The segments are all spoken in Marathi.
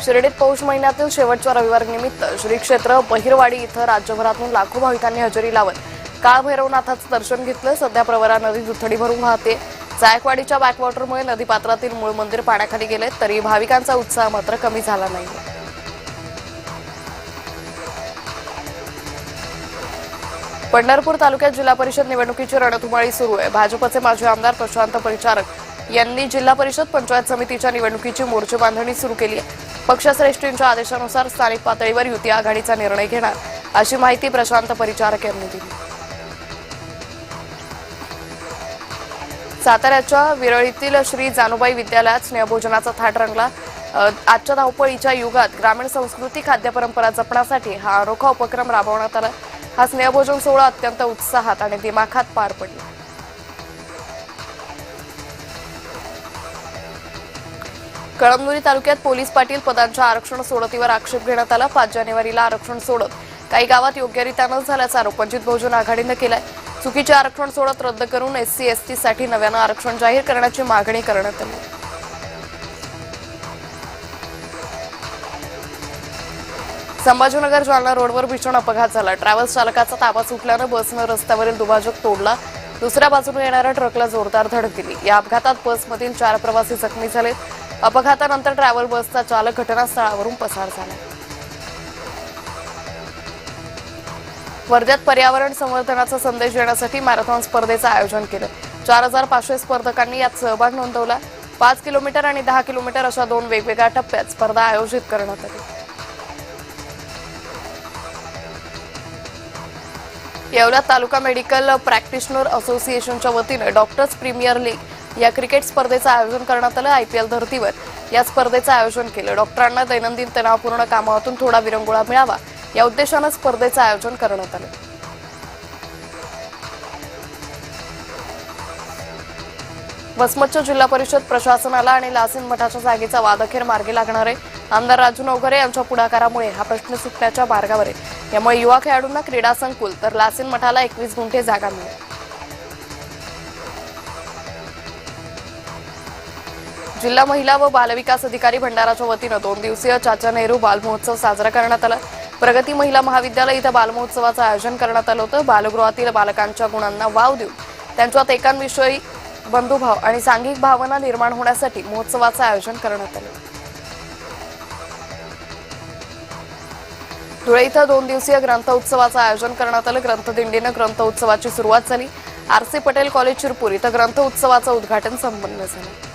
शिर्डीत पौष महिन्यातील शेवटच्या रविवारनिमित्त श्री क्षेत्र बहिरवाडी इथं राज्यभरातून लाखो भाविकांनी हजेरी लावत काळ भैरवनाथाचं दर्शन घेतलं। सध्या प्रवरा नदी दुथडी भरून वाहते। जायकवाडीच्या बॅकवॉटरमुळे नदीपात्रातील मूळ मंदिर पाण्याखाली गेले, तरी भाविकांचा उत्साह मात्र कमी झाला नाही। पंढरपूर तालुक्यात जिल्हा परिषद निवडणुकीची रणधुमाळी सुरू आहे। भाजपचे माजी आमदार प्रशांत परिचारक यांनी जिल्हा परिषद पंचायत समितीच्या निवडणुकीची मोर्चे बांधणी सुरू केली आहे। पक्षश्रेष्ठींच्या आदेशानुसार स्थानिक पातळीवर युती आघाडीचा निर्णय घेणार, अशी माहिती प्रशांत परिचारक यांनी दिली। साताऱ्याच्या विरळीतील श्री जानूबाई विद्यालयात स्नेहभोजनाचा थाट रंगला। आजच्या धावपळीच्या युगात ग्रामीण संस्कृती खाद्यपरंपरा जपण्यासाठी हा अनोखा उपक्रम राबवण्यात आला। हा स्नेहभोजन सोहळा अत्यंत उत्साहात आणि दिमाखात पार पडला। कळमनुरी तालुक्यात पोलीस पाटील पदांच्या आरक्षण सोडतीवर आक्षेप घेण्यात आला। 5 जानेवारीला आरक्षण सोडत काही गावात योग्यरित्या न झाल्याचा आरोप वंचित बहुजन आघाडीने केलाय। चुकीचे आरक्षण सोडत रद्द करून SC/ST साठी नव्यानं आरक्षण जाहीर करण्याची मागणी करण्यात आली। संभाजीनगर जालना रोडवर भीषण अपघात झाला। ट्रॅव्हल्स चालकाचा ताबा सुटल्यानं बसनं रस्त्यावरील दुभाजक तोडला। दुसऱ्या बाजूने येणाऱ्या ट्रकला जोरदार धडक दिली। या अपघातात बसमधील 4 प्रवासी जखमी झाले। अपघातानंतर ट्रॅव्हल बसचा चालक घटनास्थळावरून पसार झाला। वर्ध्यात पर्यावरण संवर्धनाचा संदेश देण्यासाठी मॅरेथॉन स्पर्धेचं आयोजन केलं। 4500 स्पर्धकांनी यात सहभाग नोंदवला। 5 किलोमीटर आणि 10 किलोमीटर अशा 2 वेगवेगळ्या टप्प्यात स्पर्धा आयोजित करण्यात आली। येवल्यात तालुका मेडिकल प्रॅक्टिशनर असोसिएशनच्या वतीने डॉक्टर्स प्रीमियर लीग या क्रिकेट स्पर्धेचं आयोजन करण्यात आलं। IPL धर्तीवर या स्पर्धेचं आयोजन केलं। डॉक्टरांना दैनंदिन तणावपूर्ण कामातून थोडा विरंगुळा मिळावा या उद्देशाने स्पर्धेचं आयोजन करण्यात आलं। वसमतच्या जिल्हा परिषद प्रशासनाला आणि लासीन मठाच्या जागेचा वाद अखेर मार्गी लागणार आहे। आमदार राजू नवघरे यांच्या पुढाकारामुळे हा प्रश्न सुटण्याच्या मार्गावर आहे। यामुळे युवा खेळाडूंना क्रीडा संकुल तर लासीन मठाला 21 गुंठे जागा मिळेल। जिल्हा महिला व बालविकास अधिकारी भंडाराच्या वतीनं 2 दिवसीय चाचा नेहरू बालमहोत्सव साजरा करण्यात आला। प्रगती महिला महाविद्यालय इथं बालमहोत्सवाचं आयोजन करण्यात आलं होतं। बालगृहातील बालकांच्या गुणांना वाव देऊन त्यांच्यात एकांविषयी बंधुभाव आणि सांघिक भावना निर्माण होण्यासाठी महोत्सवाचं आयोजन करण्यात आलं। धुळे इथं 2 दिवसीय ग्रंथ उत्सवाचं आयोजन करण्यात आलं। ग्रंथदिंडीनं ग्रंथ उत्सवाची सुरुवात झाली। RC पटेल कॉलेज शिरपूर इथं ग्रंथ उत्सवाचं उद्घाटन संपन्न झालं।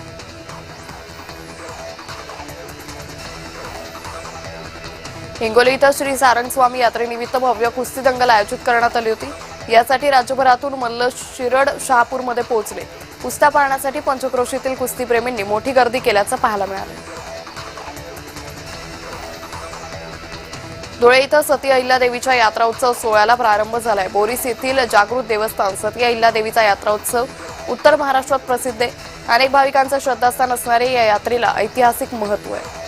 हिंगोली इथं श्री सारंग स्वामी यात्रेनिमित्त भव्य कुस्ती दंगल आयोजित करण्यात आली होती। यासाठी राज्यभरातून मल्ल शिरड शहापूरमध्ये पोहोचले। कुस्त्या पाहण्यासाठी पंचक्रोशीतील कुस्तीप्रेमींनी मोठी गर्दी केल्याचं पाहायला मिळालं। धुळे इथं सती अहिल्यादेवीच्या यात्रा उत्सव सोहळ्याला प्रारंभ झालाय। बोरीस येथील जागृत देवस्थान सती अहिल्यादेवीचा यात्रा उत्सव उत्तर महाराष्ट्रात प्रसिद्ध आहे। अनेक भाविकांचं श्रद्धास्थान असणारे या यात्रेला ऐतिहासिक महत्त्व आहे।